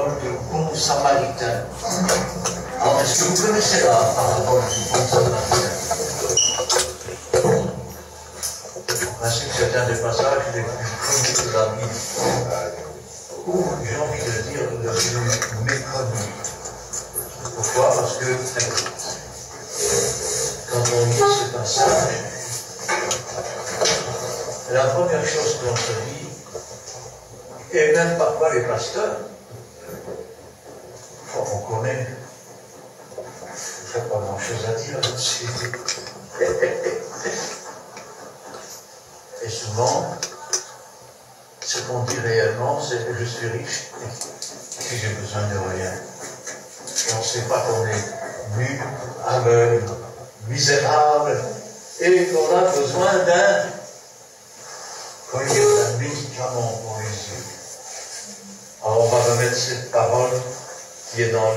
du bon samaritain. Alors, est-ce que vous connaissez la parabole du bon samaritain? En principe, c'est un des passages les plus connus de la Bible. Ou, j'ai envie de dire, le plus méconnu. Pourquoi? Parce que quand on lit ce passage, la première chose que l'on se dit, et même parfois les pasteurs, on connaît, il n'y a pas grand-chose à dire là-dessus. Et souvent, ce qu'on dit réellement, c'est que je suis riche et j'ai besoin de rien. Et on ne sait pas qu'on est nu, aveugle, misérable, et qu'on a besoin d'un médicament pour les yeux. Alors on va remettre cette parole qui est dans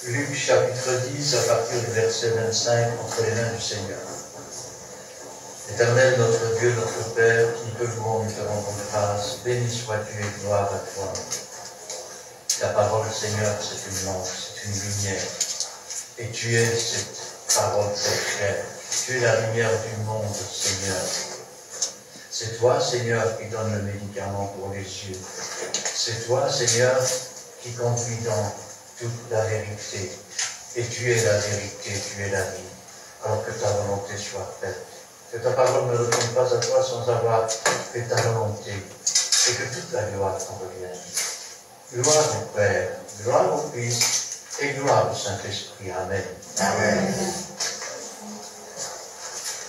Luc chapitre 10 à partir du verset 25 entre les mains du Seigneur. Éternel, notre Dieu, notre Père, qui peut louer, nous te rendons grâce, béni sois-tu et gloire à toi. La parole, Seigneur, c'est une lampe, c'est une lumière. Et tu es cette parole très chère. Tu es la lumière du monde, Seigneur. C'est toi, Seigneur, qui donne le médicament pour les yeux. C'est toi, Seigneur, qui conduit dans toute la vérité. Et tu es la vérité, tu es la vie. Alors que ta volonté soit faite. Que ta parole ne retourne pas à toi sans avoir fait ta volonté. Et que toute la gloire t'en revienne. Gloire au Père, gloire au Fils et gloire au Saint-Esprit. Amen. Amen.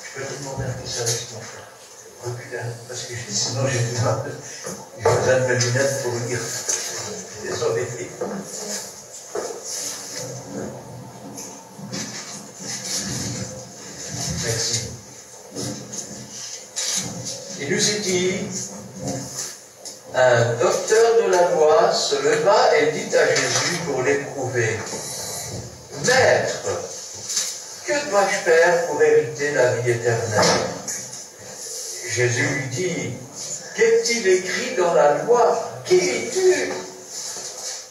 Je peux te demander un petit service, mon frère? Recule, parce que sinon j'ai du mal. J'ai besoin de mes lunettes pour lire. Désolé. Merci. Il nous est dit, un docteur de la loi se leva et dit à Jésus pour l'éprouver, « Maître, que dois-je faire pour hériter la vie éternelle ?» Jésus lui dit, « Qu'est-il écrit dans la loi? Qui lis-tu »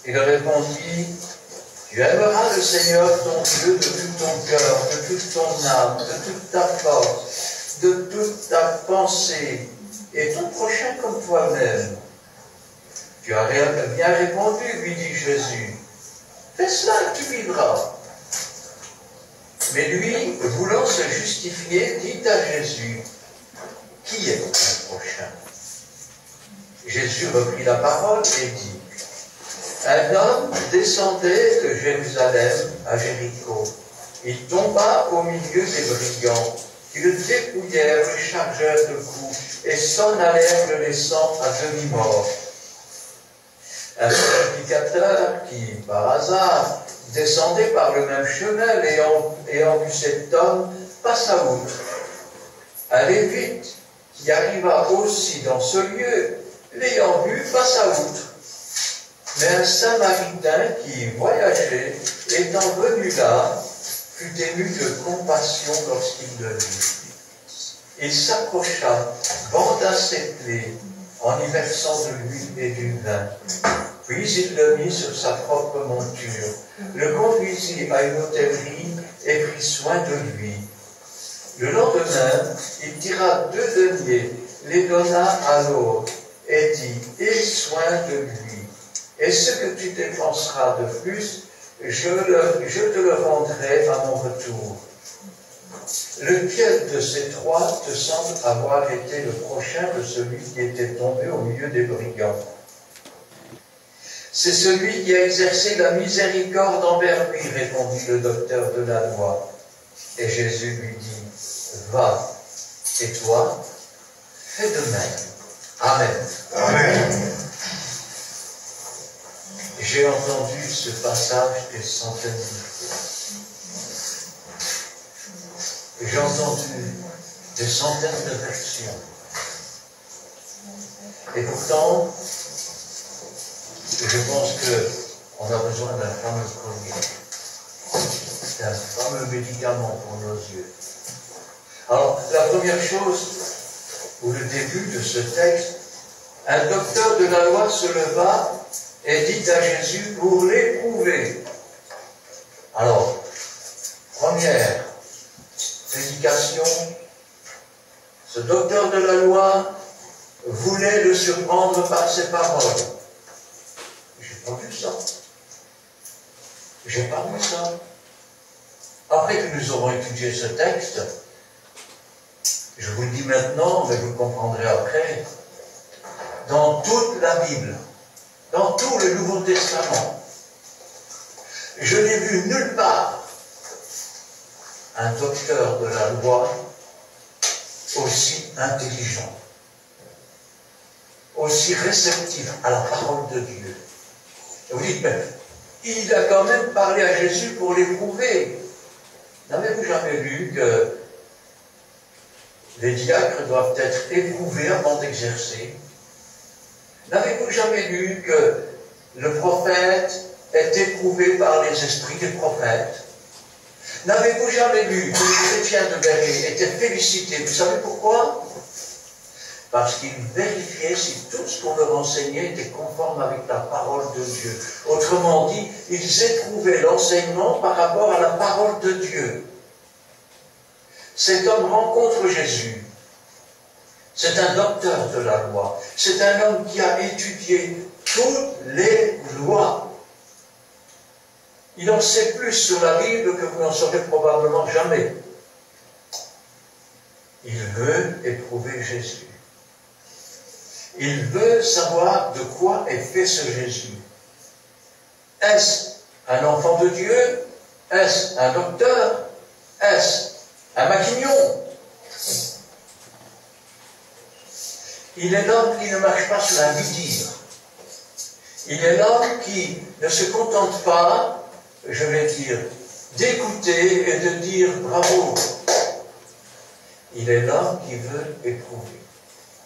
Il répondit, « Tu aimeras le Seigneur ton Dieu de tout ton cœur, de toute ton âme, de toute ta force, de toute ta pensée, et ton prochain comme toi-même. » Tu as bien répondu, lui dit Jésus. Fais cela et tu vivras. Mais lui, voulant se justifier, dit à Jésus, qui est mon prochain? Jésus reprit la parole et dit, un homme descendait de Jérusalem à Jéricho. Il tomba au milieu des brigands, qui le dépouillèrent, le chargèrent de coups, et s'en allèrent le laissant à demi-mort. Un prédicateur qui, par hasard, descendait par le même chemin, ayant vu cet homme, passa outre. Un lévite qui arriva aussi dans ce lieu, l'ayant vu, passa outre. Mais un samaritain qui voyageait, étant venu là, fut ému de compassion lorsqu'il le vit. Il s'approcha, banda ses plaies, en y versant de l'huile et du vin. Puis il le mit sur sa propre monture, le conduisit à une hôtellerie et prit soin de lui. Le lendemain, il tira 2 deniers, les donna à l'autre, et dit, aie soin de lui. Et ce que tu dépenseras de plus, je te le rendrai à mon retour. Lequel de ces 3 te semble avoir été le prochain de celui qui était tombé au milieu des brigands? C'est celui qui a exercé la miséricorde envers lui, répondit le docteur de la loi. Et Jésus lui dit, va, et toi, fais de même. Amen. Amen. J'ai entendu ce passage des centaines de fois. J'ai entendu des centaines de versions. Et pourtant, je pense qu'on a besoin d'un fameux collier, d'un fameux médicament pour nos yeux. Alors, la première chose, ou le début de ce texte, un docteur de la loi se leva est dite à Jésus pour l'éprouver. Alors, première prédication, ce docteur de la loi voulait le surprendre par ses paroles. J'ai pas vu ça. J'ai pas vu ça. Après que nous aurons étudié ce texte, je vous le dis maintenant, mais vous le comprendrez après, dans toute la Bible, dans tout le Nouveau Testament, je n'ai vu nulle part un docteur de la loi aussi intelligent, aussi réceptif à la parole de Dieu. Et vous dites, mais il a quand même parlé à Jésus pour l'éprouver. N'avez-vous jamais lu que les diacres doivent être éprouvés avant d'exercer? N'avez-vous jamais lu que le prophète est éprouvé par les esprits des prophètes? N'avez-vous jamais lu que les chrétiens de Béret étaient félicités? Vous savez pourquoi? Parce qu'ils vérifiaient si tout ce qu'on leur enseignait était conforme avec la parole de Dieu. Autrement dit, ils éprouvaient l'enseignement par rapport à la parole de Dieu. Cet homme rencontre Jésus. C'est un docteur de la loi. C'est un homme qui a étudié toutes les lois. Il en sait plus sur la Bible que vous n'en saurez probablement jamais. Il veut éprouver Jésus. Il veut savoir de quoi est fait ce Jésus. Est-ce un enfant de Dieu? Est-ce un docteur? Est-ce un maquignon? Il est l'homme qui ne marche pas sur un vide-dire. Il est l'homme qui ne se contente pas, je vais dire, d'écouter et de dire bravo. Il est l'homme qui veut éprouver.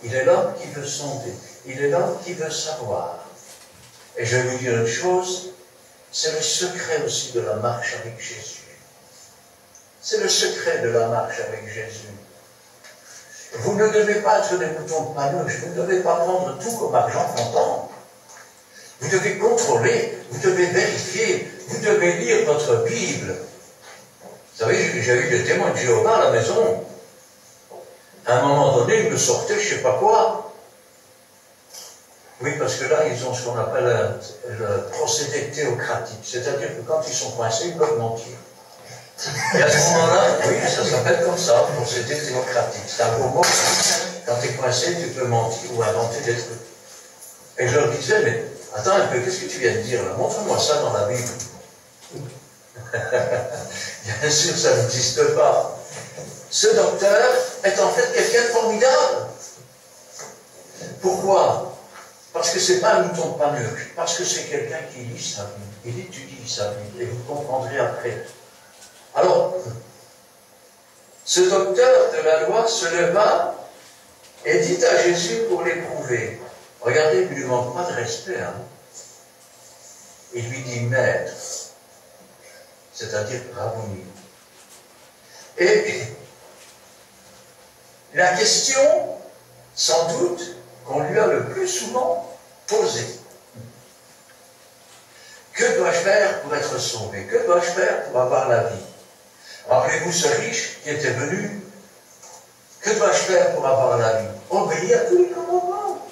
Il est l'homme qui veut sonder. Il est l'homme qui veut savoir. Et je vais vous dire une chose, c'est le secret aussi de la marche avec Jésus. C'est le secret de la marche avec Jésus. Vous ne devez pas être des moutons de Panurge, vous ne devez pas prendre tout comme argent comptant. Vous devez contrôler, vous devez vérifier, vous devez lire votre Bible. Vous savez, j'ai eu des témoins de Jéhovah à la maison. À un moment donné, ils me sortaient je ne sais pas quoi. Oui, parce que là, ils ont ce qu'on appelle le procédé théocratique. C'est-à-dire que quand ils sont coincés, ils peuvent mentir. Et à ce moment-là, oui, ça s'appelle comme ça, procédé théocratique. C'est un beau mot. Quand tu es coincé, tu peux mentir ou inventer des trucs. Et je leur disais, mais attends un peu, qu'est-ce que tu viens de dire là? Montre-moi ça dans la Bible. Bien sûr, ça n'existe pas. Ce docteur est en fait quelqu'un de formidable. Pourquoi? Parce que ce n'est pas un mouton de Panurge, parce que c'est quelqu'un qui lit sa Bible, il étudie sa Bible, et vous comprendrez après. Alors, ce docteur de la loi se leva et dit à Jésus pour l'éprouver. Regardez, il ne lui manque pas de respect. Hein. Il lui dit maître, c'est-à-dire rabboni. Et la question, sans doute, qu'on lui a le plus souvent posée. Que dois-je faire pour être sauvé? Que dois-je faire pour avoir la vie? Rappelez-vous ce riche qui était venu. Que dois-je faire pour avoir la vie? Obéir à tous les commandements.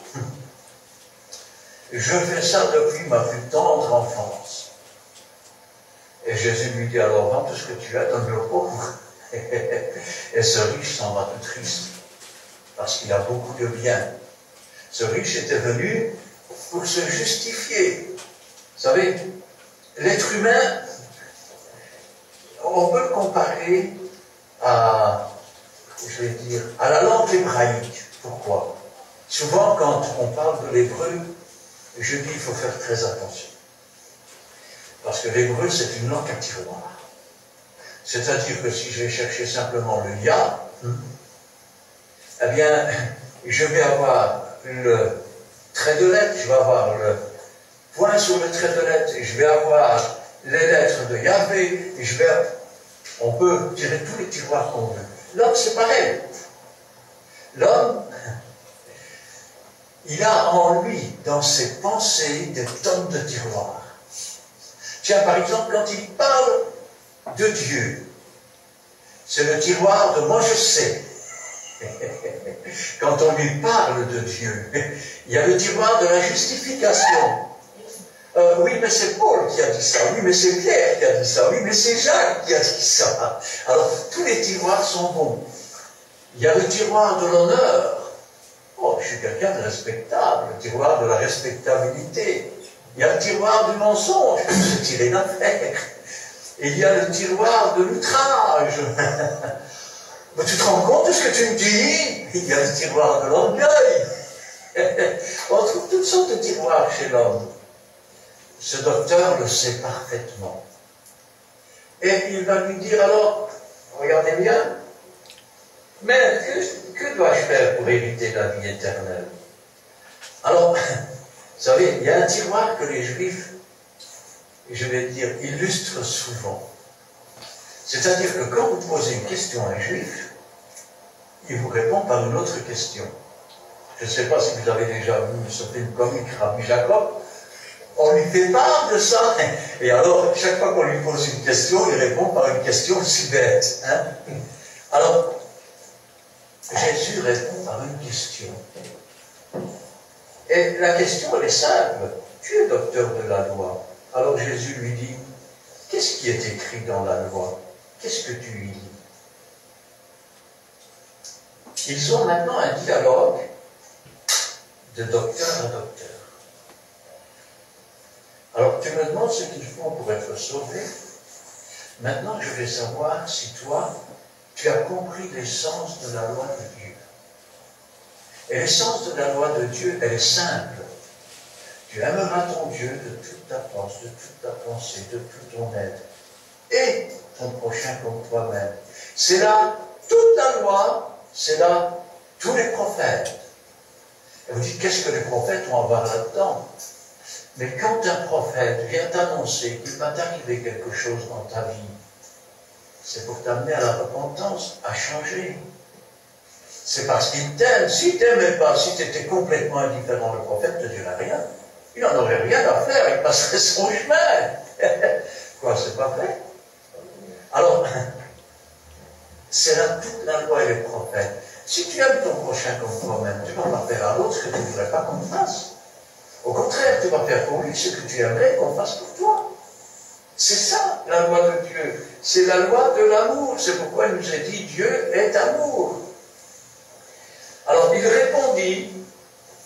Je fais ça depuis ma plus tendre enfance. Et Jésus lui dit, alors vends tout ce que tu as, donne-le aux pauvres. Et ce riche s'en va tout triste, parce qu'il a beaucoup de biens. Ce riche était venu pour se justifier. Vous savez, l'être humain, on peut le comparer à, je vais dire, à la langue hébraïque. Pourquoi? Souvent, quand on parle de l'hébreu, je dis qu'il faut faire très attention. Parce que l'hébreu, c'est une langue à tiroir. C'est-à-dire que si je vais chercher simplement le ya, eh bien, je vais avoir le trait de lettre, je vais avoir le point sur le trait de lettre, et je vais avoir les lettres de Yahvé, et on peut tirer tous les tiroirs qu'on veut. L'homme, c'est pareil. L'homme, il a en lui, dans ses pensées, des tonnes de tiroirs. Tiens, par exemple, quand il parle de Dieu, c'est le tiroir de « moi je sais ». Quand on lui parle de Dieu, il y a le tiroir de la justification. Oui, mais c'est Paul qui a dit ça. Oui, mais c'est Pierre qui a dit ça. Oui, mais c'est Jacques qui a dit ça. Alors, tous les tiroirs sont bons. Il y a le tiroir de l'honneur. Oh, je suis quelqu'un de respectable. Le tiroir de la respectabilité. Il y a le tiroir du mensonge. Je me suis tiré d'affaire. Et il y a le tiroir de l'outrage. Mais tu te rends compte de ce que tu me dis? Il y a le tiroir de l'orgueil. On trouve toutes sortes de tiroirs chez l'homme. Ce docteur le sait parfaitement. Et il va lui dire alors, regardez bien, mais que dois-je faire pour éviter la vie éternelle? Alors, vous savez, il y a un tiroir que les Juifs, je vais dire, illustrent souvent. C'est-à-dire que quand vous posez une question à un Juif, il vous répond par une autre question. Je ne sais pas si vous avez déjà vu ce film comique Rabbi Jacob. On lui fait part de ça. Et alors, chaque fois qu'on lui pose une question, il répond par une question aussi bête. Hein? Alors, Jésus répond par une question. Et la question, elle est simple. Tu es docteur de la loi. Alors Jésus lui dit, qu'est-ce qui est écrit dans la loi? Qu'est-ce que tu y lis? Ils ont maintenant un dialogue de docteur à docteur. Alors tu me demandes ce qu'ils font pour être sauvés. Maintenant je vais savoir si toi, tu as compris l'essence de la loi de Dieu. Et l'essence de la loi de Dieu, elle est simple. Tu aimeras ton Dieu de toute ta force, de toute ta pensée, de tout ton être. Et ton prochain comme toi-même. C'est là toute la loi, c'est là tous les prophètes. Et vous dites, qu'est-ce que les prophètes ont à voir là-dedans? Mais quand un prophète vient t'annoncer qu'il va t'arriver quelque chose dans ta vie, c'est pour t'amener à la repentance, à changer. C'est parce qu'il t'aime. S'il ne t'aimait pas, si tu étais complètement indifférent, le prophète ne te dirait rien. Il n'en aurait rien à faire, il passerait son chemin. Quoi, c'est pas vrai? Alors, c'est là toute la loi et les prophètes. Si tu aimes ton prochain comme toi-même, tu ne vas pas faire à l'autre ce que tu ne voudrais pas qu'on fasse. Au contraire, tu vas faire pour lui ce que tu aimerais qu'on fasse pour toi. C'est ça, la loi de Dieu. C'est la loi de l'amour. C'est pourquoi il nous est dit, Dieu est amour. Alors, il répondit,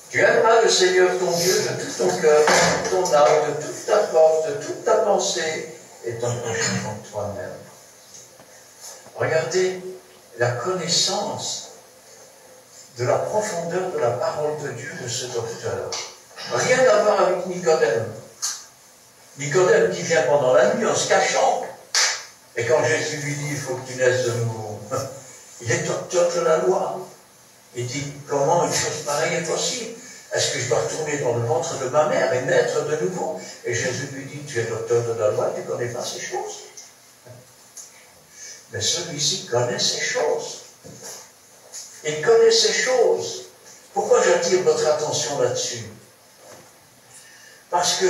tu aimeras le Seigneur ton Dieu de tout ton cœur, de toute ton âme, de toute ta force, de toute ta pensée, et ton prochain comme toi-même. Regardez la connaissance de la profondeur de la parole de Dieu de ce docteur. Rien à voir avec Nicodème. Nicodème qui vient pendant la nuit en se cachant. Et quand Jésus lui dit, il faut que tu naisses de nouveau, il est docteur de la loi. Il dit, comment une chose pareille est possible? Est-ce que je dois retourner dans le ventre de ma mère et naître de nouveau? Et Jésus lui dit, tu es docteur de la loi, tu ne connais pas ces choses. Mais celui-ci connaît ces choses. Il connaît ces choses. Pourquoi j'attire votre attention là-dessus? Parce que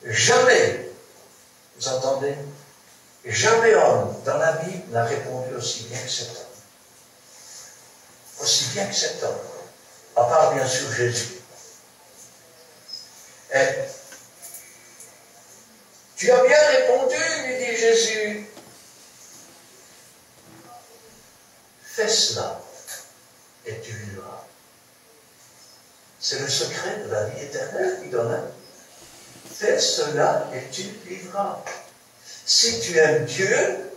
jamais, vous entendez, jamais homme dans la Bible n'a répondu aussi bien que cet homme. Aussi bien que cet homme. À part bien sûr Jésus. Et, tu as bien répondu, lui dit Jésus. Fais cela et tu vivras. C'est le secret de la vie éternelle qu'il donne. Fais cela et tu vivras. Si tu aimes Dieu,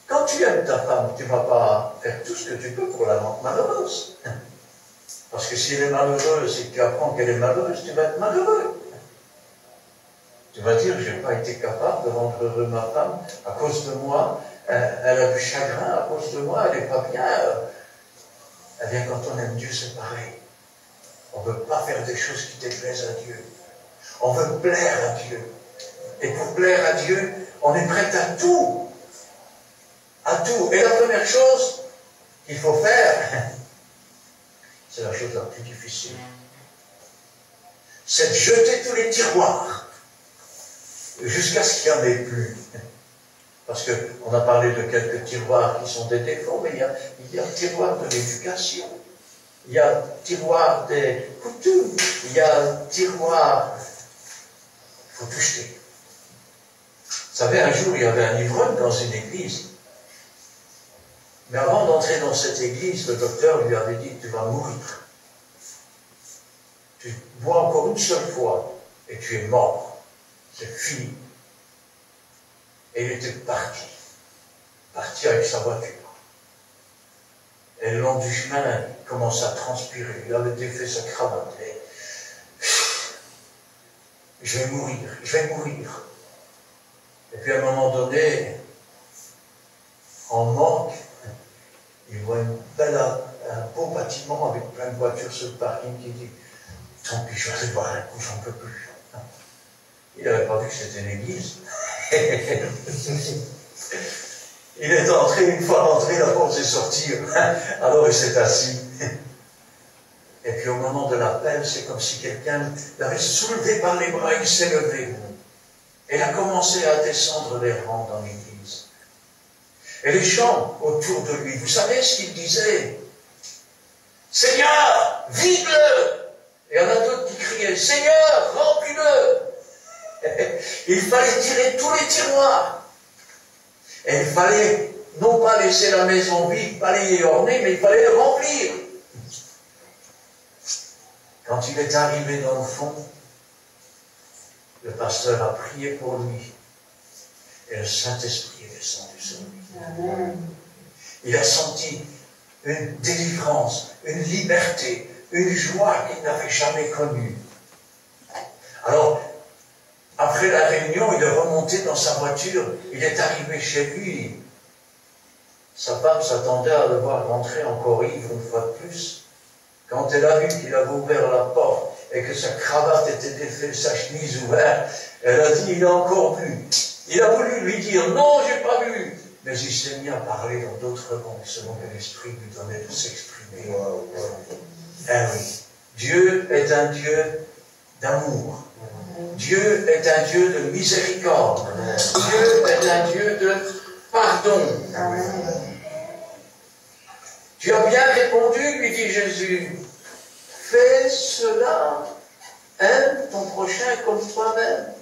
quand tu aimes ta femme, tu ne vas pas faire tout ce que tu peux pour la rendre malheureuse. Parce que si elle est malheureuse et que tu apprends qu'elle est malheureuse, tu vas être malheureux. Tu vas dire, je n'ai pas été capable de rendre heureux ma femme à cause de moi. Elle a du chagrin à cause de moi, elle n'est pas bien. Eh bien, quand on aime Dieu, c'est pareil. On ne veut pas faire des choses qui déplaisent à Dieu. On veut plaire à Dieu. Et pour plaire à Dieu, on est prêt à tout. À tout. Et la première chose qu'il faut faire, c'est la chose la plus difficile. C'est de jeter tous les tiroirs, jusqu'à ce qu'il n'y en ait plus. Parce qu'on a parlé de quelques tiroirs qui sont des défauts, mais il y a le tiroir de l'éducation, il y a le tiroir des coutumes, il y a le tiroir... Il faut tout jeter. Vous savez, un jour, il y avait un ivrogne dans une église. Mais avant d'entrer dans cette église, le docteur lui avait dit, tu vas mourir. Tu bois encore une seule fois et tu es mort. C'est fini. Et il était parti avec sa voiture. Et le long du chemin, il commençait à transpirer. Il avait défait sa cravate. Et... je vais mourir, je vais mourir. Et puis à un moment donné, en manque, il voit un beau bâtiment avec plein de voitures sur le parking qui dit « Tant pis, je vais aller boire un coup, j'en peux plus. » Il n'avait pas vu que c'était l'église. Il est entré, une fois entré, la porte est sortie. Alors il s'est assis. Et puis au moment de l'appel, c'est comme si quelqu'un l'avait soulevé par les bras, il s'est levé. Et il a commencé à descendre les rangs dans l'église. Et les gens autour de lui, vous savez ce qu'ils disaient? Seigneur, vide-le! Et il y en a d'autres qui criaient, Seigneur, remplis-le! Il fallait tirer tous les tiroirs. Et il fallait non pas laisser la maison vide, pas les orner, mais il fallait le remplir. Quand il est arrivé dans le fond, le pasteur a prié pour lui. Et le Saint-Esprit est descendu sur lui. Amen. Il a senti une délivrance, une liberté, une joie qu'il n'avait jamais connue. Alors, après la réunion, il est remonté dans sa voiture, il est arrivé chez lui. Sa femme s'attendait à le voir rentrer encore ivre une fois de plus. Quand elle a vu qu'il avait ouvert la porte et que sa cravate était défaite, sa chemise ouverte, elle a dit, il a encore bu. Il a voulu lui dire, non, j'ai pas bu. Mais il s'est mis à parler dans d'autres langues, selon que l'Esprit lui donnait de s'exprimer. Eh oui, Dieu est un Dieu d'amour. Dieu est un Dieu de miséricorde. Dieu est un Dieu de pardon. Tu as bien répondu, lui dit Jésus. Fais cela. Aime ton prochain comme toi-même.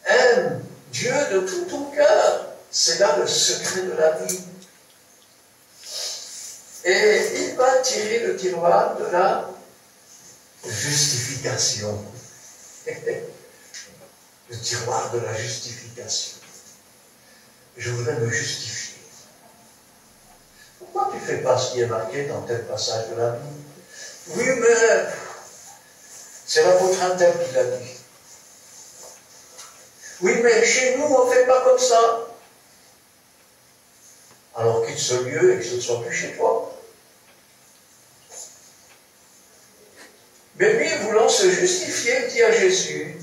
Aime Dieu de tout ton cœur. C'est là le secret de la vie. Et il va tirer le tiroir de la justification. Le tiroir de la justification. Je voudrais me justifier. Pourquoi tu ne fais pas ce qui est marqué dans tel passage de la Bible? Oui, mais c'est l'apôtre Intel qui l'a dit. Oui, mais chez nous, on ne fait pas comme ça. Alors quitte ce lieu et que ce ne soit plus chez toi. Mais lui, voulant se justifier, dit à Jésus,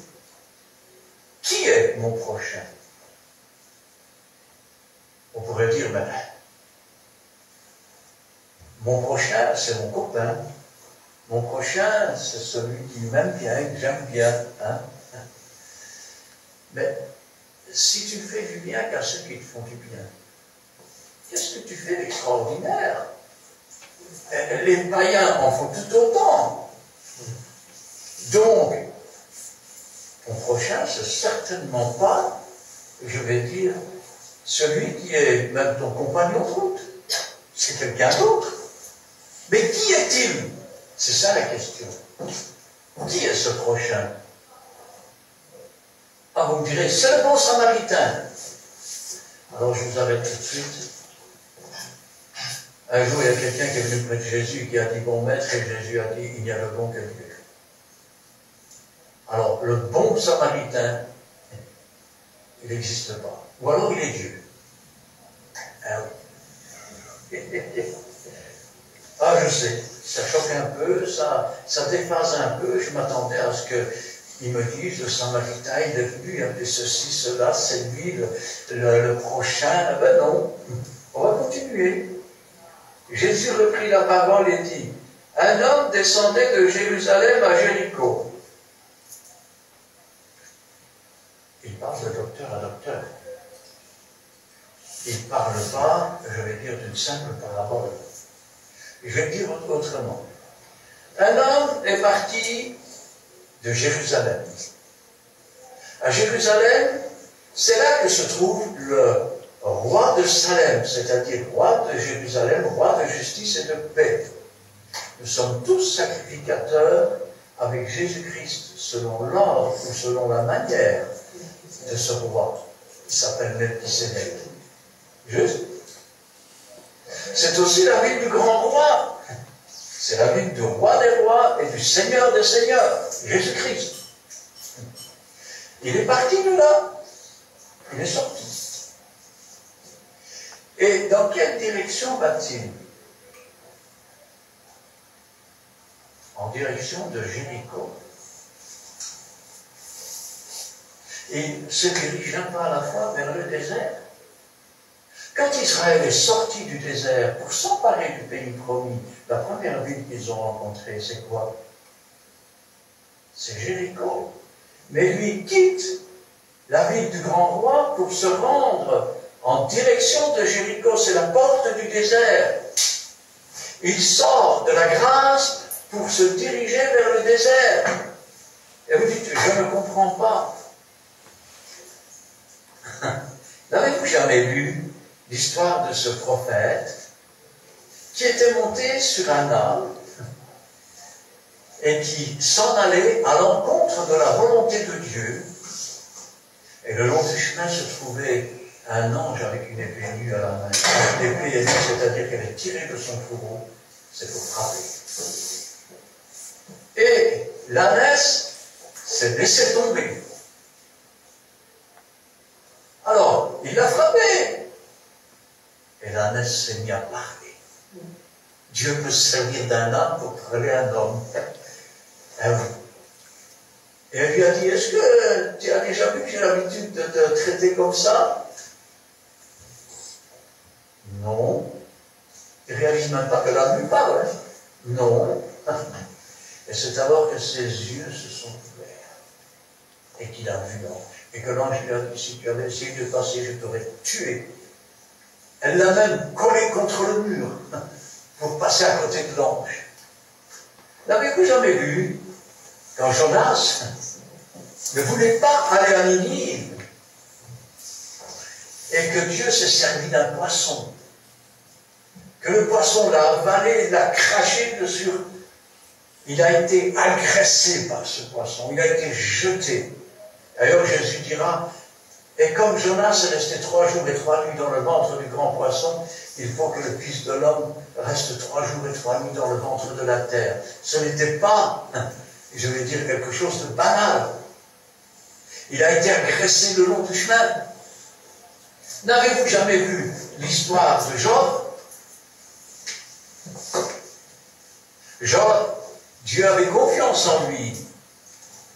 qui est mon prochain? On pourrait dire, mais mon prochain, c'est mon copain. Mon prochain, c'est celui qui m'aime bien, que j'aime bien. Hein? Mais si tu fais du bien qu'à ceux qui te font du bien, qu'est-ce que tu fais d'extraordinaire? Les païens en font tout autant. Donc, ton prochain, c'est certainement pas, je vais dire, celui qui est même ton compagnon de route. C'est quelqu'un d'autre. Mais qui est-il? C'est ça la question. Qui est ce prochain? Ah, vous me direz, c'est le bon samaritain. Alors je vous arrête tout de suite. Un jour, il y a quelqu'un qui est venu près de Jésus qui a dit, bon maître, et Jésus a dit, il n'y a le bon que Dieu. Alors, le bon samaritain, il n'existe pas. Ou alors il est Dieu. Ah oui. Ah, je sais, ça choque un peu, ça déphase un peu. Je m'attendais à ce qu'ils me disent, le samaritain, il est venu, il a fait ceci, cela, c'est lui, le prochain. Ben non, on va continuer. Jésus reprit la parole et dit, Un homme descendait de Jérusalem à Jéricho. Il parle de docteur à docteur. Il ne parle pas, je vais dire, d'une simple parabole. Je vais dire autrement. Un homme est parti de Jérusalem. À Jérusalem, c'est là que se trouve le roi de Salem, c'est-à-dire roi de Jérusalem, roi de justice et de paix. Nous sommes tous sacrificateurs avec Jésus-Christ, selon l'ordre ou selon la manière de ce roi, qui s'appelle Melchisédek. Juste. C'est aussi la ville du grand roi. C'est la ville du roi des rois et du seigneur des seigneurs, Jésus-Christ. Il est parti de là. Il est sorti. Et dans quelle direction va-t-il? En direction de Jéricho. Et se dirige un pas à la fois vers le désert. Quand Israël est sorti du désert pour s'emparer du pays promis, la première ville qu'ils ont rencontrée, c'est quoi? C'est Jéricho. Mais lui quitte la ville du grand roi pour se rendre en direction de Jéricho. C'est la porte du désert. Il sort de la grâce pour se diriger vers le désert. Et vous dites, je ne comprends pas. N'avez-vous jamais lu l'histoire de ce prophète qui était monté sur un âne et qui s'en allait à l'encontre de la volonté de Dieu? Et le long du chemin se trouvait un ange avec une épée nue à la main. L'épée est nue, c'est-à-dire qu'elle est tirée de son fourreau, c'est pour frapper. Et l'ânesse s'est laissée tomber. Alors, il l'a frappé. Et l'ânesse s'est mise à parler. Dieu peut se servir d'un âne pour parler à un homme. Et elle lui a dit, est-ce que tu as déjà vu que j'ai l'habitude de te traiter comme ça? Non. Il ne réalise même pas que l'âne lui parle. Hein? Non. Et c'est alors que ses yeux se sont ouverts et qu'il a vu l'ange. Et que l'ange lui a dit, si tu avais essayé de passer, je t'aurais tué. Elle l'a même collé contre le mur pour passer à côté de l'ange. N'avez-vous jamais vu quand Jonas ne voulait pas aller à Ninive et que Dieu s'est servi d'un poisson, que le poisson l'a avalé, l'a craché dessus? Il a été agressé par ce poisson, il a été jeté. D'ailleurs, Jésus dira, et comme Jonas est resté 3 jours et 3 nuits dans le ventre du grand poisson, il faut que le Fils de l'homme reste 3 jours et 3 nuits dans le ventre de la terre. Ce n'était pas, je vais dire, quelque chose de banal. Il a été agressé le long du chemin. N'avez-vous jamais vu l'histoire de Job? Job, Dieu avait confiance en lui,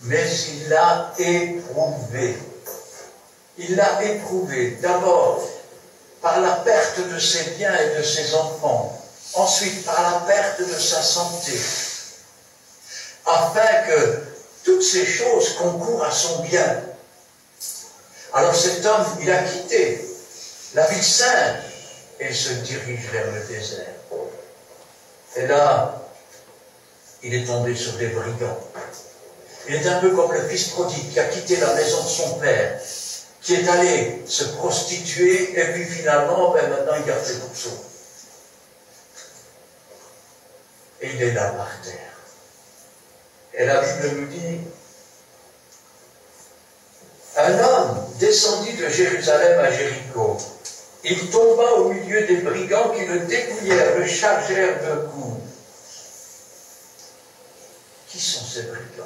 mais il l'a éprouvé. Il l'a éprouvé d'abord par la perte de ses biens et de ses enfants, ensuite par la perte de sa santé, afin que toutes ces choses concourent à son bien. Alors cet homme, il a quitté la ville sainte et se dirige vers le désert. Et là, il est tombé sur des brigands. Il est un peu comme le fils prodigue qui a quitté la maison de son père, qui est allé se prostituer, et puis finalement, maintenant il garde ses bourseaux. Et il est là par terre. Et la Bible nous dit, un homme descendit de Jérusalem à Jéricho. Il tomba au milieu des brigands qui le dépouillèrent, le chargèrent de coups. Qui sont ces brigands?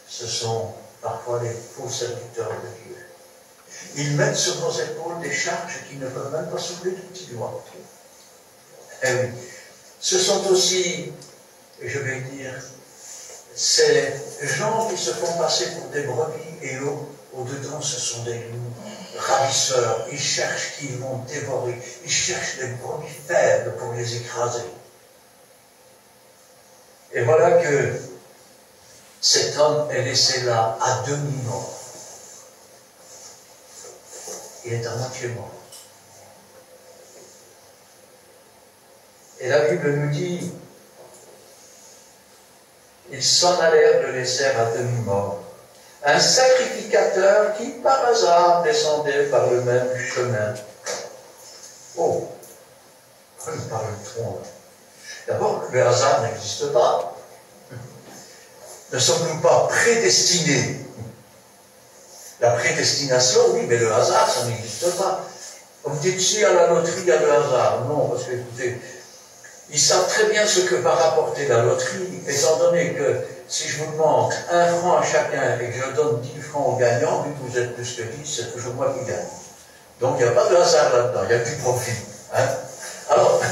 Ce sont parfois les faux serviteurs de Dieu. Ils mettent sur nos épaules des charges qui ne peuvent même pas soulever du petit doigt. Eh oui, ce sont aussi, je vais dire, ces gens qui se font passer pour des brebis et au-dedans ce sont des loups ravisseurs, ils cherchent qui ils vont dévorer, ils cherchent les brebis faibles pour les écraser. Et voilà que cet homme est laissé là, à demi-mort. Il est à moitié mort. Et la Bible nous dit, ils s'en allèrent le laissèrent à demi-mort. Un sacrificateur qui, par hasard, descendait par le même chemin. Oh, nous parle-t-on? D'abord, le hasard n'existe pas. Ne sommes-nous pas prédestinés? La prédestination, oui, mais le hasard, ça n'existe pas. On me dit, si à la loterie, il y a le hasard. Non, parce que, écoutez, ils savent très bien ce que va rapporter la loterie, étant donné que si je vous demande 1 franc à chacun et que je donne 10 francs au gagnant, vu que vous êtes plus que 10, c'est toujours moi qui gagne. Donc il n'y a pas de hasard là-dedans, il y a du profit. Hein? Alors,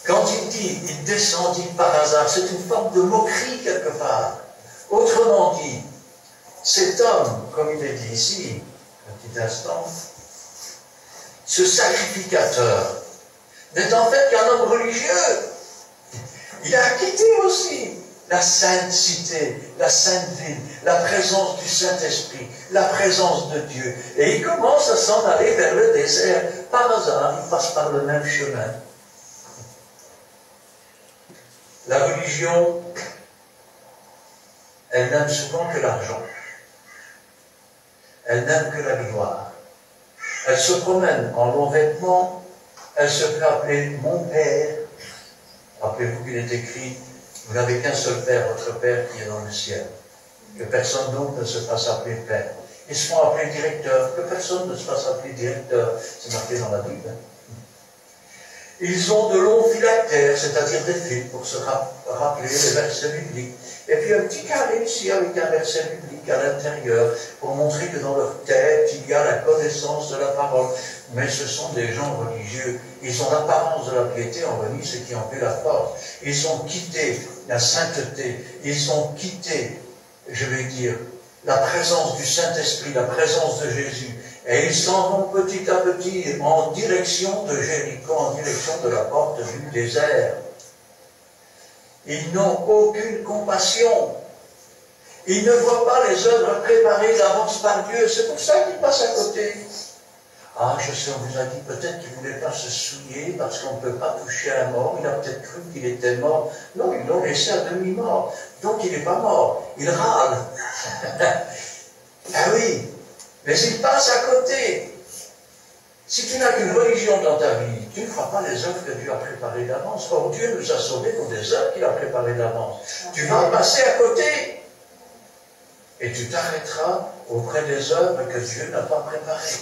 quand il dit, il descendit par hasard, c'est une forme de moquerie quelque part. Autrement dit, cet homme, comme il est dit ici, un petit instant, ce sacrificateur, n'est en fait qu'un homme religieux. Il a quitté aussi la sainte cité, la sainte ville, la présence du Saint-Esprit, la présence de Dieu. Et il commence à s'en aller vers le désert. Par hasard, il passe par le même chemin. La religion, elle n'aime souvent que l'argent. Elle n'aime que la gloire. Elle se promène en longs vêtements. Elle se fait appeler mon Père. Rappelez-vous qu'il est écrit, vous n'avez qu'un seul Père, votre Père qui est dans le ciel. Que personne d'autre ne se fasse appeler Père. Ils se font appeler directeur. Que personne ne se fasse appeler directeur. C'est marqué dans la Bible. Ils ont de longs phylactères, c'est-à-dire des fils, pour se rappeler les versets bibliques. Et puis un petit carré ici avec un verset biblique à l'intérieur, pour montrer que dans leur tête, il y a la connaissance de la parole. Mais ce sont des gens religieux. Ils ont l'apparence de la piété en Venise, ce qui en fait la force. Ils ont quitté la sainteté. Ils ont quitté, je vais dire, la présence du Saint-Esprit, la présence de Jésus. Et ils s'en vont petit à petit en direction de Jéricho, en direction de la porte du désert. Ils n'ont aucune compassion. Ils ne voient pas les œuvres préparées d'avance par Dieu. C'est pour ça qu'ils passent à côté. Ah, je sais, on vous a dit peut-être qu'il ne voulait pas se souiller parce qu'on ne peut pas toucher un mort. Il a peut-être cru qu'il était mort. Non, ils l'ont laissé à demi-mort. Donc il n'est pas mort. Il râle. Ah oui, mais il passe à côté. Si tu n'as qu'une religion dans ta vie, tu ne feras pas les œuvres que Dieu a préparées d'avance. Or, Dieu nous a sauvés pour des œuvres qu'il a préparées d'avance. Tu vas passer à côté. Et tu t'arrêteras auprès des œuvres que Dieu n'a pas préparées.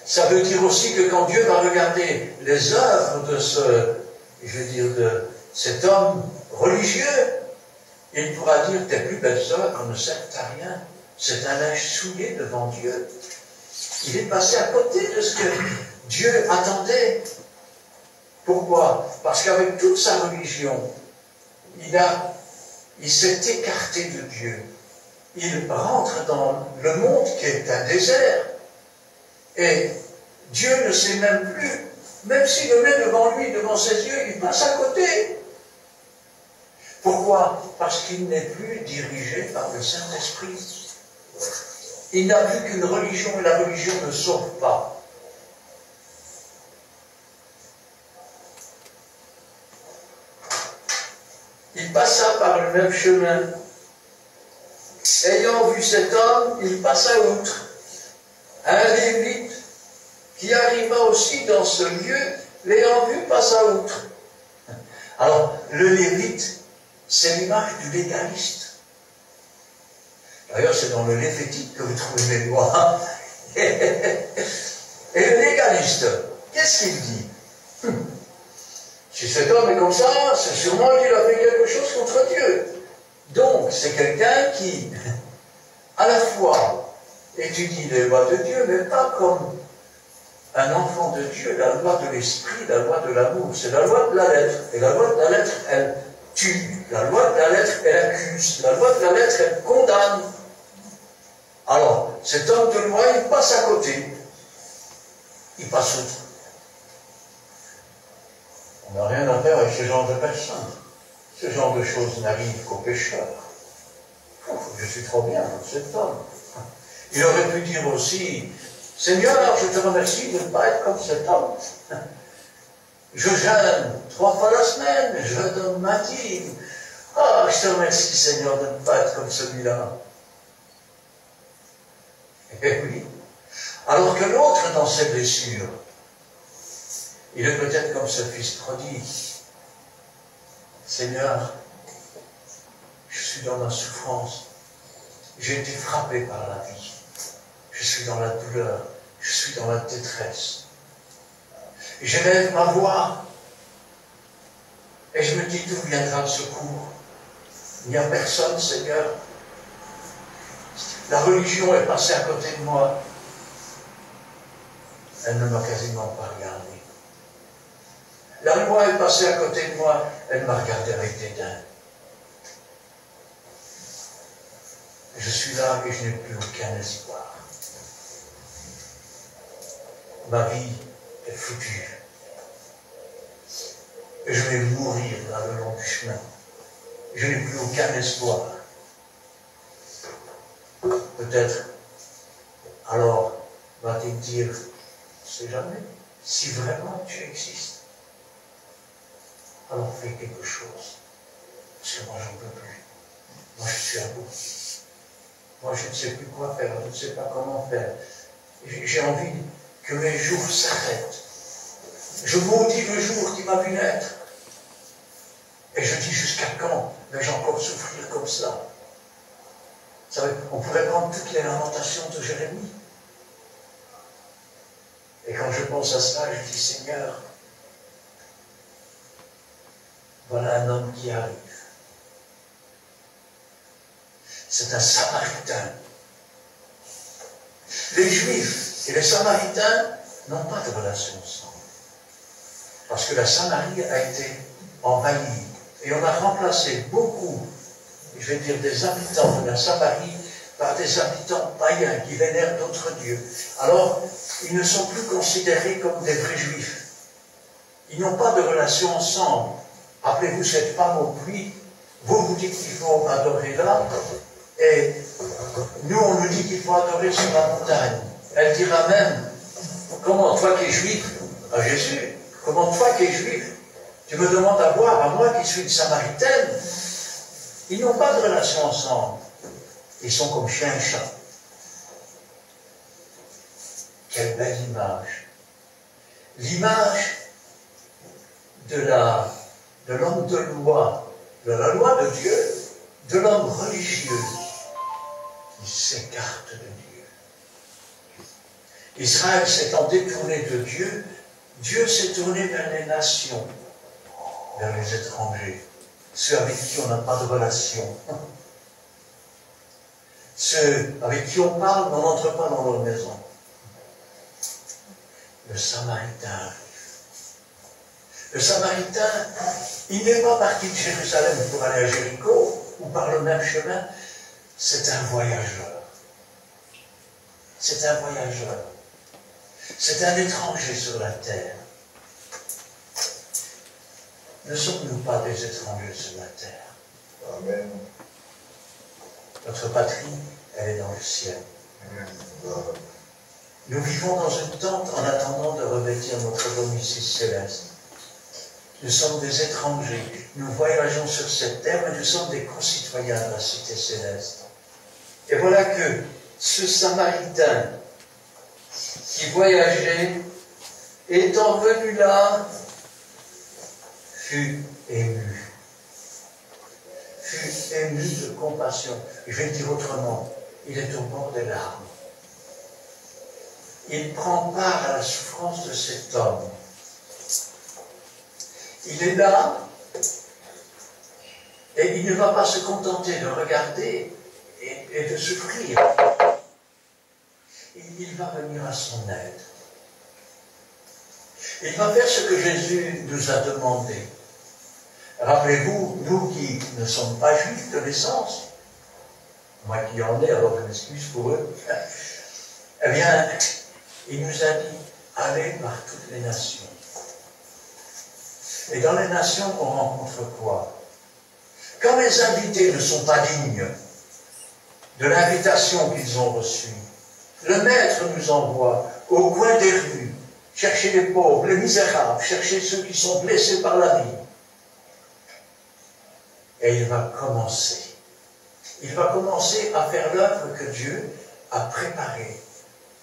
Ça veut dire aussi que quand Dieu va regarder les œuvres de de cet homme religieux, il pourra dire, tes plus belles œuvres ne servent à rien. C'est un linge souillé devant Dieu. Il est passé à côté de ce que Dieu attendait. Pourquoi? Parce qu'avec toute sa religion, il s'est écarté de Dieu. Il rentre dans le monde qui est un désert. Et Dieu ne sait même plus, même s'il le met devant lui, devant ses yeux, il passe à côté. Pourquoi? Parce qu'il n'est plus dirigé par le Saint-Esprit. Il n'a plus qu'une religion, et la religion ne sauve pas. Il passa par le même chemin. Ayant vu cet homme, il passa outre. Un Lévite qui arriva aussi dans ce lieu, l'ayant vu, passa outre. Alors, le Lévite, c'est l'image du légaliste. D'ailleurs, c'est dans le Lévitique que vous trouvez les lois. Et le légaliste, qu'est-ce qu'il dit? Si cet homme est comme ça, c'est sûrement qu'il a fait quelque chose contre Dieu. Donc, c'est quelqu'un qui, à la fois, étudie les lois de Dieu, mais pas comme un enfant de Dieu, la loi de l'esprit, la loi de l'amour. C'est la loi de la lettre. Et la loi de la lettre, elle tue. La loi de la lettre, elle accuse. La loi de la lettre, elle condamne. Alors, cet homme de loi, il passe à côté. Il passe outre. On n'a rien à faire avec ce genre de personnes. Ce genre de choses n'arrive qu'aux pécheurs. Je suis trop bien pour cet homme. Il aurait pu dire aussi, Seigneur, je te remercie de ne pas être comme cet homme. Je jeûne 3 fois la semaine, je donne ma dîme. Ah, je te remercie, Seigneur, de ne pas être comme celui-là. Eh oui. Alors que l'autre, dans ses blessures, il est peut-être comme ce fils prodigue. Seigneur, je suis dans la souffrance. J'ai été frappé par la vie. Je suis dans la douleur. Je suis dans la détresse. J'élève ma voix. Et je me dis, d'où viendra le secours? Il n'y a personne, Seigneur. La religion est passée à côté de moi. Elle ne m'a quasiment pas regardé. La loi est passée à côté de moi. Elle m'a regardé avec dédain. Je suis là et je n'ai plus aucun espoir. Ma vie est foutue. Et je vais mourir là le long du chemin. Je n'ai plus aucun espoir. Peut-être, alors, va-t-il dire, je ne sais jamais, si vraiment tu existes, alors fais quelque chose. Parce que moi, j'en peux plus. Moi, je suis à bout. Moi, je ne sais plus quoi faire, je ne sais pas comment faire. J'ai envie que mes jours s'arrêtent. Je maudis le jour qui m'a vu naître. Et je dis, jusqu'à quand vais-je encore souffrir comme ça? Vous savez, on pourrait prendre toutes les lamentations de Jérémie. Et quand je pense à cela, je dis, Seigneur, voilà un homme qui arrive. C'est un Samaritain. Les Juifs et les Samaritains n'ont pas de relation ensemble. Parce que la Samarie a été envahie. Et on a remplacé beaucoup, je vais dire, des habitants de la Samarie par des habitants païens qui vénèrent d'autres dieux. Alors, ils ne sont plus considérés comme des vrais Juifs. Ils n'ont pas de relation ensemble. Appelez-vous cette femme au puits, vous vous dites qu'il faut adorer là, et nous on nous dit qu'il faut adorer sur la montagne. Elle dira même, comment toi qui es juif, à Jésus, comment toi qui es juif, tu me demandes à boire, à moi qui suis une Samaritaine. Ils n'ont pas de relation ensemble. Ils sont comme chien et chat. Quelle belle image. L'image de l'homme de loi, de la loi de Dieu, de l'homme religieux qui s'écarte de Dieu. Israël s'étant détourné de Dieu, Dieu s'est tourné vers les nations, vers les étrangers, ceux avec qui on n'a pas de relation, ceux avec qui on parle, mais on n'entre pas dans leur maison. Le Samaritain. Le Samaritain, il n'est pas parti de Jérusalem pour aller à Jéricho, ou par le même chemin, c'est un voyageur. C'est un voyageur. C'est un étranger sur la terre. Ne sommes-nous pas des étrangers sur la terre? Amen. Notre patrie, elle est dans le ciel. Amen. Nous vivons dans une tente en attendant de revêtir notre domicile céleste. Nous sommes des étrangers. Nous voyageons sur cette terre, mais nous sommes des concitoyens de la cité céleste. Et voilà que ce Samaritain qui voyageait, étant venu là, fut ému. Fut ému de compassion. Je vais le dire autrement, il est au bord des larmes. Il prend part à la souffrance de cet homme. Il est là, et il ne va pas se contenter de regarder et de souffrir. Il va venir à son aide. Il va faire ce que Jésus nous a demandé. Rappelez-vous, nous qui ne sommes pas juifs de naissance, moi qui en ai, alors je m'excuse pour eux, eh bien, il nous a dit, allez par toutes les nations. Et dans les nations, on rencontre quoi? Quand les invités ne sont pas dignes de l'invitation qu'ils ont reçue, le Maître nous envoie au coin des rues, chercher les pauvres, les misérables, chercher ceux qui sont blessés par la vie. Et il va commencer. Il va commencer à faire l'œuvre que Dieu a préparée.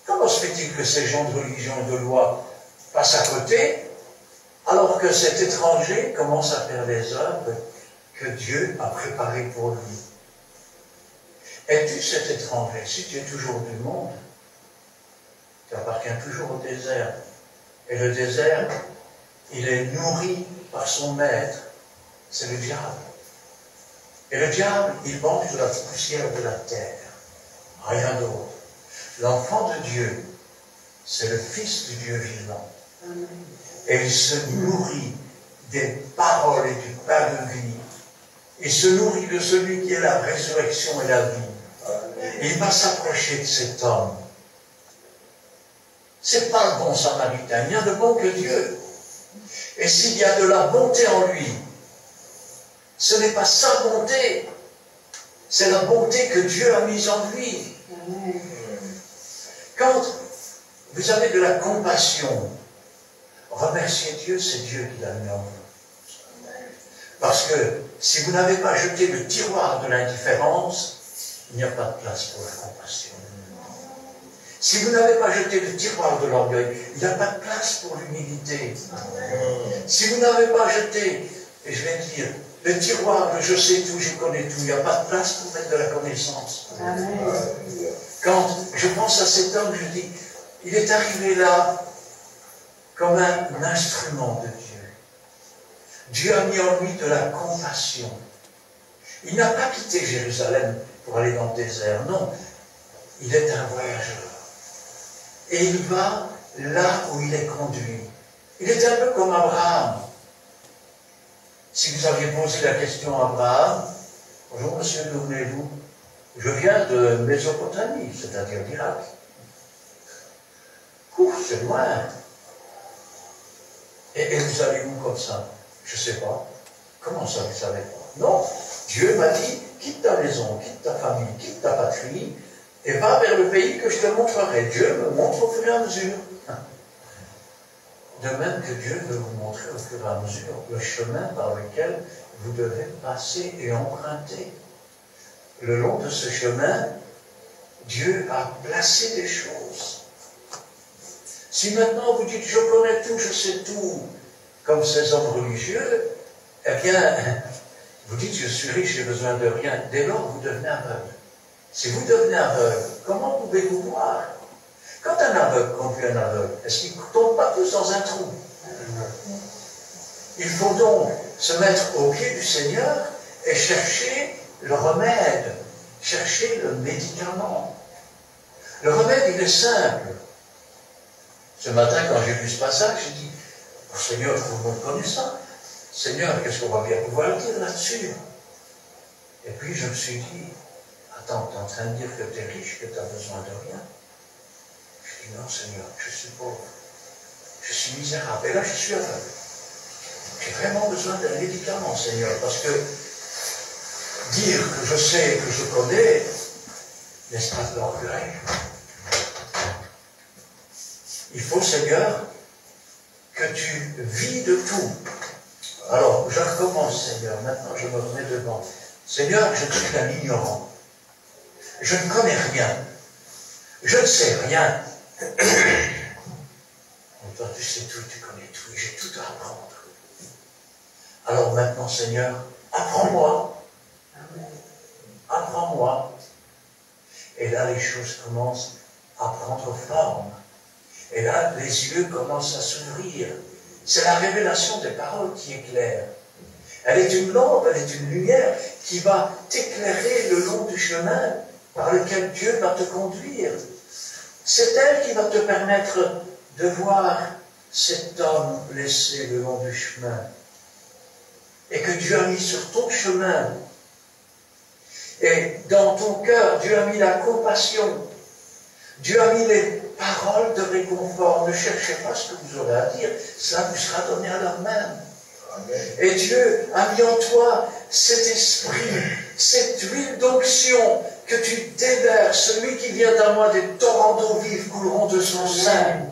Comment se fait-il que ces gens de religion et de loi passent à côté, alors que cet étranger commence à faire les œuvres que Dieu a préparées pour lui? Es-tu cet étranger? Si tu es toujours du monde, tu appartiens toujours au désert. Et le désert, il est nourri par son maître, c'est le diable. Et le diable, il mange de la poussière de la terre, rien d'autre. L'enfant de Dieu, c'est le Fils du Dieu vivant. Et il se nourrit des paroles et du pain de vie. Il se nourrit de celui qui est la résurrection et la vie. Il va s'approcher de cet homme. C'est pas le bon samaritain, il n'y a de bon que Dieu. Et s'il y a de la bonté en lui, ce n'est pas sa bonté, c'est la bonté que Dieu a mise en lui. Quand vous avez de la compassion, remerciez Dieu, c'est Dieu qui l'a mis en vous. Parce que si vous n'avez pas jeté le tiroir de l'indifférence, il n'y a pas de place pour la compassion. Si vous n'avez pas jeté le tiroir de l'orgueil, il n'y a pas de place pour l'humilité. Si vous n'avez pas jeté, et je vais dire, le tiroir de je sais tout, je connais tout, il n'y a pas de place pour mettre de la connaissance. Amen. Quand je pense à cet homme, je dis, il est arrivé là comme un instrument de Dieu. Dieu a mis en lui de la compassion. Il n'a pas quitté Jérusalem pour aller dans le désert, non. Il est un voyageur. Et il va là où il est conduit. Il est un peu comme Abraham. Si vous aviez posé la question à Abraham, bonjour monsieur, d'où venez-vous? Je viens de Mésopotamie, c'est-à-dire d'Irak. C'est loin. Et vous allez où comme ça? Je ne sais pas. Comment ça, vous ne savez pas? Non, Dieu m'a dit, quitte ta maison, quitte ta famille, quitte ta patrie, et va vers le pays que je te montrerai. Dieu me montre au fur et à mesure. De même que Dieu veut vous montrer au fur et à mesure le chemin par lequel vous devez passer et emprunter. Le long de ce chemin, Dieu a placé des choses. Si maintenant vous dites, je connais tout, je sais tout, comme ces hommes religieux, eh bien, vous dites, je suis riche, j'ai besoin de rien. Dès lors, vous devenez aveugle. Si vous devenez aveugle, comment pouvez-vous voir? Quand un aveugle conduit un aveugle, est-ce qu'il ne tombe pas tous dans un trou? Il faut donc se mettre au pied du Seigneur et chercher le remède, chercher le médicament. Le remède, il est simple. Ce matin, quand j'ai vu ce passage, j'ai dit, oh, Seigneur, tout le monde connaît ça. Seigneur, qu'est-ce qu'on va bien pouvoir dire là-dessus? Et puis je me suis dit, attends, tu es en train de dire que tu es riche, que tu as besoin de rien. Je dis, non, Seigneur, je suis pauvre. Je suis misérable. Et là, je suis aveugle. J'ai vraiment besoin d'un médicament, Seigneur, parce que dire que je sais, que je connais, n'est-ce pas de l'orgueil? Il faut, Seigneur, que tu vis de tout. Alors, je recommence, Seigneur. Maintenant, je me remets devant. Seigneur, je suis un ignorant. Je ne connais rien. Je ne sais rien. Et toi, tu sais tout, tu connais tout, et j'ai tout à apprendre. Alors maintenant, Seigneur, apprends-moi. Apprends-moi. Et là, les choses commencent à prendre forme. Et là, les yeux commencent à s'ouvrir. C'est la révélation des paroles qui éclaire. Elle est une lampe, elle est une lumière qui va t'éclairer le long du chemin par lequel Dieu va te conduire. C'est elle qui va te permettre de voir cet homme blessé le long du chemin et que Dieu a mis sur ton chemin. Et dans ton cœur, Dieu a mis la compassion. Dieu a mis les paroles de réconfort. Ne cherchez pas ce que vous aurez à dire. Cela vous sera donné à l'heure même. Et Dieu a mis en toi cet esprit, cette huile d'onction que tu déverses. Celui qui vient à moi, des torrents d'eau vive couleront de son sein.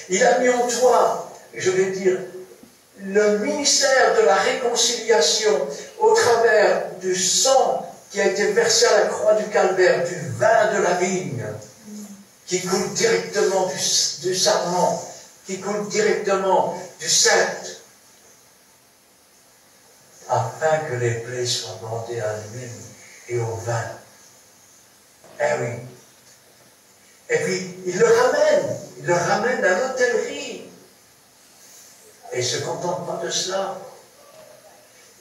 Il a mis en toi, je vais dire, le ministère de la réconciliation au travers du sang qui a été versé à la croix du calvaire, du vin de la vigne, qui coule directement du sarment, qui coule directement du sceptre, afin que les plaies soient bandées à l'huile et au vin. Eh oui. Et puis, il le ramène à l'hôtellerie. Et il ne se contente pas de cela.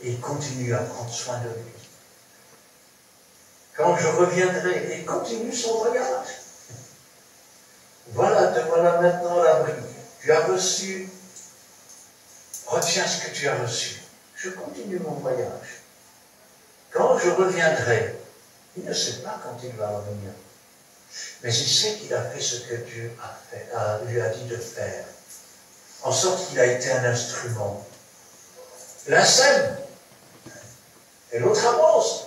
Il continue à prendre soin de lui. Quand je reviendrai, il continue son voyage. Voilà, te voilà maintenant à l'abri. Tu as reçu, retiens ce que tu as reçu. Je continue mon voyage. Quand je reviendrai, il ne sait pas quand il va revenir. Mais il sait qu'il a fait ce que Dieu lui a dit de faire. En sorte qu'il a été un instrument. L'un sème et l'autre avance.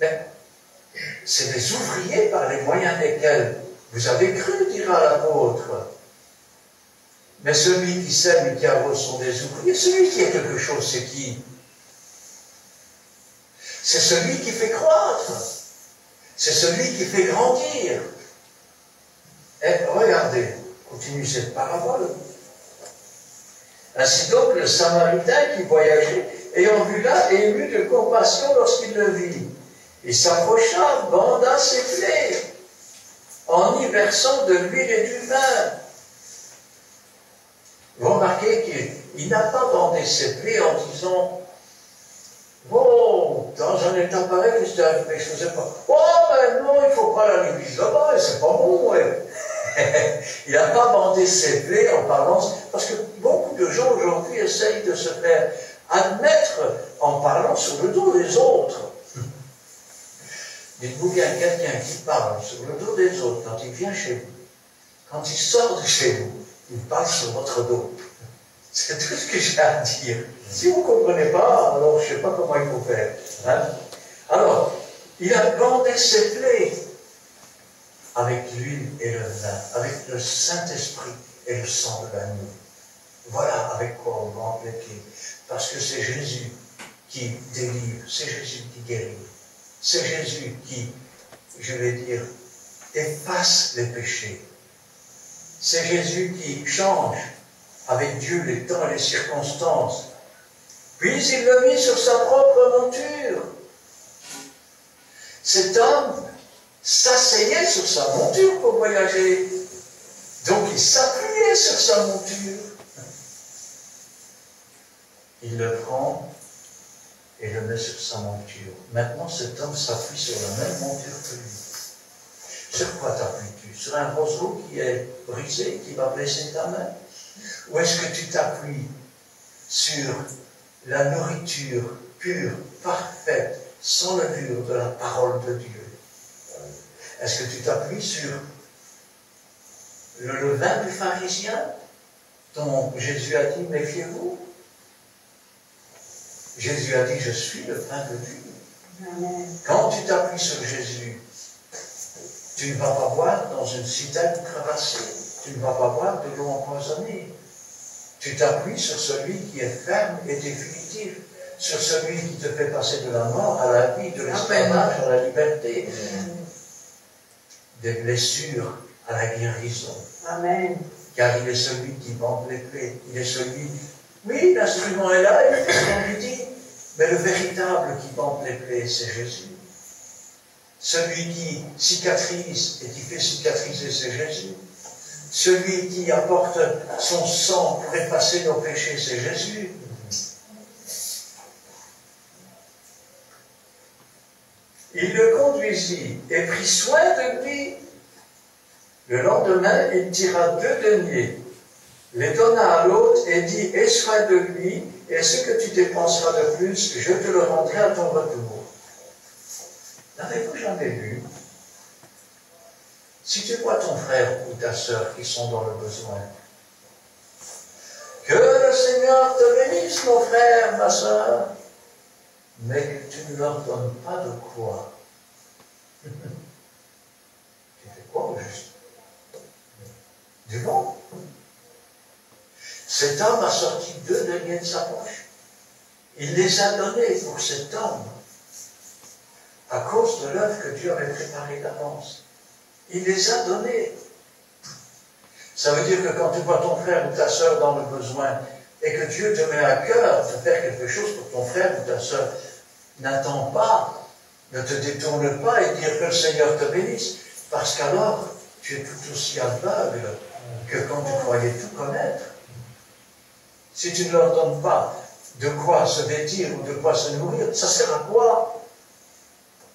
Mais c'est des ouvriers par les moyens desquels vous avez cru, dira l'apôtre. Mais celui qui sème et qui arrose sont des ouvriers. Celui qui est quelque chose, c'est qui? C'est celui qui fait croître. C'est celui qui fait grandir. Et regardez, continue cette parabole. Ainsi donc, le Samaritain qui voyageait, ayant vu là, ému de compassion lorsqu'il le vit, il s'approcha, banda ses plaies, en y versant de l'huile et du vin. Vous remarquez qu'il n'a pas bandé ses plaies en disant « Oh, dans un état pareil, je ne faisais pas. Oh, ben non, il ne faut pas aller à l'église là-bas, c'est pas bon, ouais. » Il n'a pas bandé ses plaies en parlant, parce que beaucoup de gens aujourd'hui essayent de se faire admettre en parlant sur le dos des autres. Dites-vous bien, quelqu'un qui parle sur le dos des autres quand il vient chez vous, quand il sort de chez vous, il parle sur votre dos. C'est tout ce que j'ai à dire. Si vous ne comprenez pas, alors je ne sais pas comment il faut faire. Hein? Alors, il a bandé ses plaies avec l'huile et le vin, avec le Saint-Esprit et le sang de l'agneau. Voilà avec quoi on bande les plaies. Parce que c'est Jésus qui délivre, c'est Jésus qui guérit. C'est Jésus qui, je vais dire, efface les péchés. C'est Jésus qui change avec Dieu les temps et les circonstances. Puis il le mit sur sa propre monture. Cet homme s'asseyait sur sa monture pour voyager. Donc il s'appuyait sur sa monture. Il le prend et le met sur sa monture. Maintenant, cet homme s'appuie sur la même monture que lui. Sur quoi t'appuies-tu? Sur un roseau qui est brisé, qui va blesser ta main? Ou est-ce que tu t'appuies sur la nourriture pure, parfaite, sans levure de la parole de Dieu? Est-ce que tu t'appuies sur le levain du pharisien dont Jésus a dit, méfiez-vous? Jésus a dit, je suis le pain de vie. Quand tu t'appuies sur Jésus, tu ne vas pas boire dans une citerne crevassée. Tu ne vas pas boire de l'eau empoisonnée. Tu t'appuies sur celui qui est ferme et définitif, sur celui qui te fait passer de la mort à la vie, de l'esclavage à la liberté, des blessures à la guérison. Amen. Car il est celui qui bande les plaies. Il est celui... Oui, l'instrument est là, il fait ce qu'on lui dit. Mais le véritable qui bande les plaies, c'est Jésus. Celui qui cicatrise et qui fait cicatriser, c'est Jésus. Celui qui apporte son sang pour effacer nos péchés, c'est Jésus. Il le conduisit et prit soin de lui. Le lendemain, il tira 2 deniers les donna à l'autre et dit, aie soin de lui, et ce que tu dépenseras de plus, je te le rendrai à ton retour. N'avez-vous jamais vu? Si tu vois ton frère ou ta sœur qui sont dans le besoin, que le Seigneur te bénisse, mon frère, ma sœur, mais que tu ne leur donnes pas de quoi. Tu fais quoi au juste? Du bon. Cet homme a sorti 2 deniers de sa poche. Il les a donnés pour cet homme à cause de l'œuvre que Dieu avait préparée d'avance. Il les a donnés. Ça veut dire que quand tu vois ton frère ou ta sœur dans le besoin et que Dieu te met à cœur de faire quelque chose pour ton frère ou ta sœur, n'attends pas, ne te détourne pas et dire que le Seigneur te bénisse, parce qu'alors tu es tout aussi aveugle que quand tu croyais tout connaître. Si tu ne leur donnes pas de quoi se vêtir ou de quoi se nourrir, ça sert à quoi?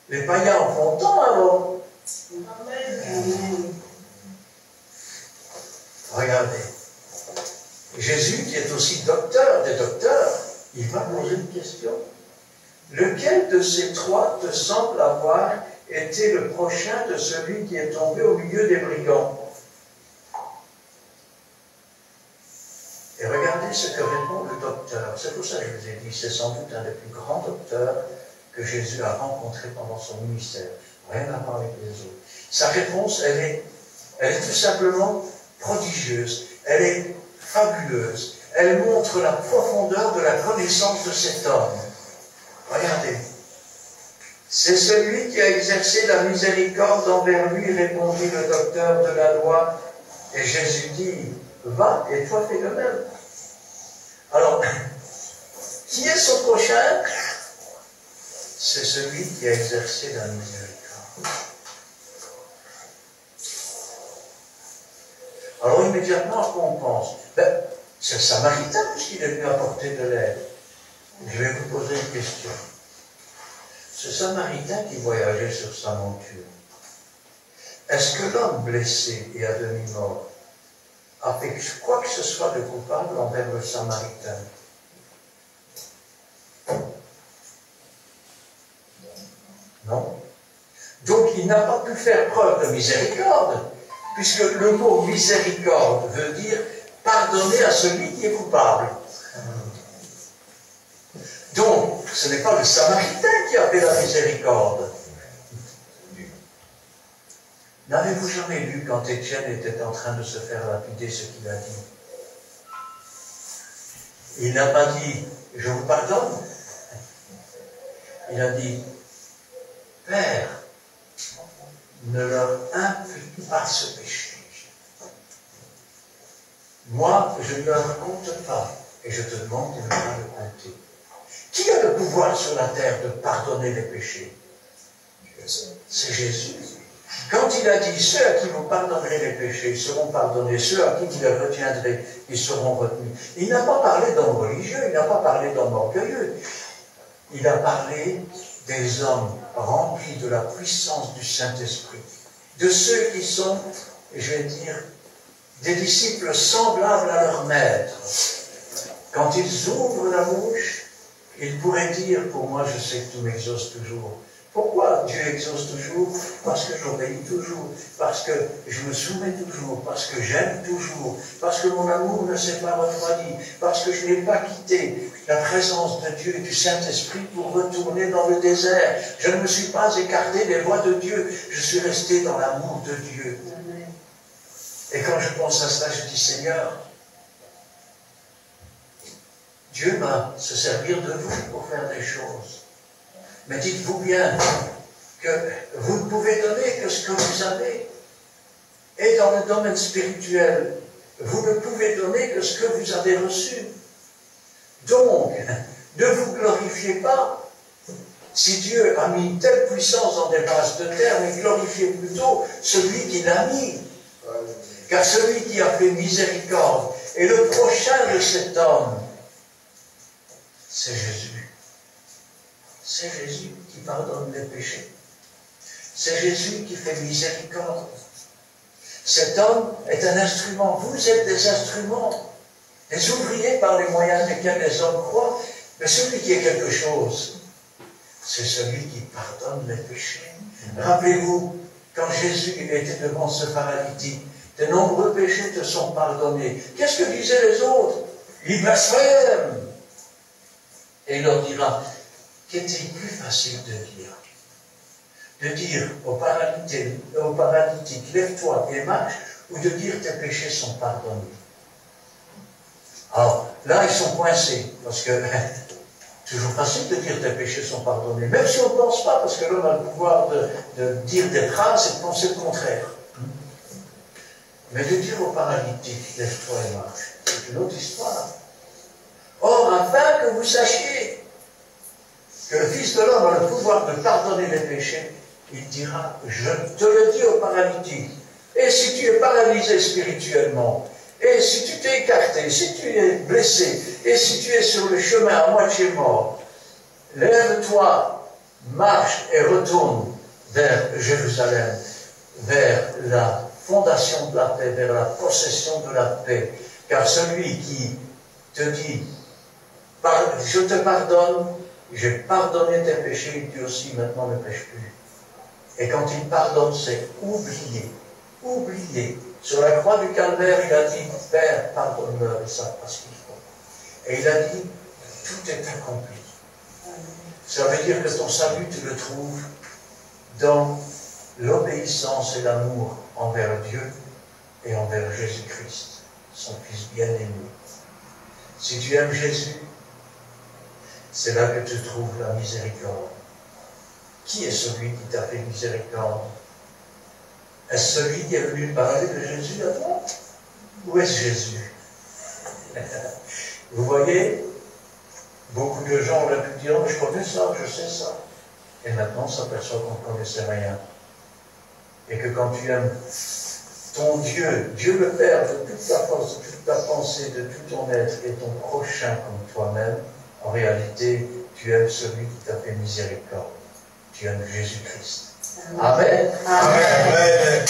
Les païens en font tant alors. Amen. Regardez, Jésus, qui est aussi docteur des docteurs, il va poser une question. Lequel de ces 3 te semble avoir été le prochain de celui qui est tombé au milieu des brigands? Et regardez ce que répond le docteur. C'est pour ça que je vous ai dit, c'est sans doute un des plus grands docteurs que Jésus a rencontré pendant son ministère. Rien à voir avec les autres. Sa réponse, elle est tout simplement prodigieuse. Elle est fabuleuse. Elle montre la profondeur de la connaissance de cet homme. Regardez. C'est celui qui a exercé la miséricorde envers lui, répondit le docteur de la loi. Et Jésus dit, va et toi fais de même. Alors, qui est son prochain? C'est celui qui a exercé la miséricorde. Alors immédiatement, à quoi on pense? C'est le Samaritain puisqu'il est venu apporter de l'aide. Je vais vous poser une question. Ce Samaritain qui voyageait sur sa monture, est-ce que l'homme blessé et à demi-mort a fait quoi que ce soit de coupable envers le Samaritain? Non. Donc il n'a pas pu faire preuve de miséricorde, puisque le mot miséricorde veut dire pardonner à celui qui est coupable. Donc, ce n'est pas le Samaritain qui a fait la miséricorde. N'avez-vous jamais lu quand Étienne était en train de se faire lapider ce qu'il a dit? Il n'a pas dit « je vous pardonne ». Il a dit « Père, ne leur impute pas ce péché. Moi, je ne leur compte pas, et je te demande de ne pas le compter. » Qui a le pouvoir sur la terre de pardonner les péchés? C'est Jésus. Quand il a dit, ceux à qui vous pardonnerez les péchés, ils seront pardonnés, ceux à qui vous les retiendrez, ils seront retenus. Il n'a pas parlé d'hommes religieux, il n'a pas parlé d'hommes orgueilleux. Il a parlé des hommes remplis de la puissance du Saint-Esprit, de ceux qui sont, je vais dire, des disciples semblables à leur maître. Quand ils ouvrent la bouche, ils pourraient dire, pour moi je sais que tout m'exauce toujours. Pourquoi Dieu exauce toujours? Parce que j'obéis toujours, parce que je me soumets toujours, parce que j'aime toujours, parce que mon amour ne s'est pas refroidi, parce que je n'ai pas quitté la présence de Dieu et du Saint-Esprit pour retourner dans le désert. Je ne me suis pas écarté des voies de Dieu, je suis resté dans l'amour de Dieu. Et quand je pense à cela, je dis, Seigneur, Dieu va se servir de vous pour faire des choses. Mais dites-vous bien que vous ne pouvez donner que ce que vous avez. Et dans le domaine spirituel, vous ne pouvez donner que ce que vous avez reçu. Donc, ne vous glorifiez pas. Si Dieu a mis une telle puissance dans des vases de terre, mais glorifiez plutôt celui qui l'a mis. Car celui qui a fait miséricorde est le prochain de cet homme. C'est Jésus. C'est Jésus qui pardonne les péchés. C'est Jésus qui fait miséricorde. Cet homme est un instrument. Vous êtes des instruments. Les ouvriers par les moyens desquels les hommes croient. Mais celui qui est quelque chose, c'est celui qui pardonne les péchés. Rappelez-vous, quand Jésus était devant ce paralytique, de nombreux péchés te sont pardonnés. Qu'est-ce que disaient les autres? Ils blasphèment. Et il leur dira, qu'est-il plus facile de dire? De dire au paralytique, lève-toi et marche, ou de dire tes péchés sont pardonnés. Alors, là, ils sont coincés, parce que toujours facile de dire tes péchés sont pardonnés, même si on ne pense pas, parce que l'homme a le pouvoir de dire des phrases et de penser le contraire. Mais de dire au paralytique, lève-toi et marche, c'est une autre histoire. Or, afin que vous sachiez que le Fils de l'homme a le pouvoir de pardonner les péchés, il dira, je te le dis au paralytique, et si tu es paralysé spirituellement, et si tu t'es écarté, si tu es blessé, et si tu es sur le chemin à moitié mort, lève-toi, marche et retourne vers Jérusalem, vers la fondation de la paix, vers la possession de la paix. Car celui qui te dit, je te pardonne, j'ai pardonné tes péchés, il dit aussi, maintenant ne pêche plus. Et quand il pardonne, c'est oublier. Oublier. Sur la croix du calvaire, il a dit, Père, pardonne-leur, ils savent pas ce qu'ils font. Et il a dit, tout est accompli. Ça veut dire que ton salut, tu le trouves dans l'obéissance et l'amour envers Dieu et envers Jésus-Christ, son Fils bien-aimé. Si tu aimes Jésus, c'est là que tu trouves la miséricorde. Qui est celui qui t'a fait miséricorde? Est-ce celui qui est venu parler de Jésus à toi? Où est-ce Jésus? Vous voyez, beaucoup de gens auraient pu dire, oh, je connais ça, je sais ça. Et maintenant, on s'aperçoit qu'on ne connaissait rien. Et que quand tu aimes ton Dieu, Dieu le Père, de toute ta force, de toute ta pensée, de tout ton être, et ton prochain comme toi-même, en réalité, tu aimes celui qui t'a fait miséricorde. Tu aimes Jésus-Christ. Amen. Amen. Amen.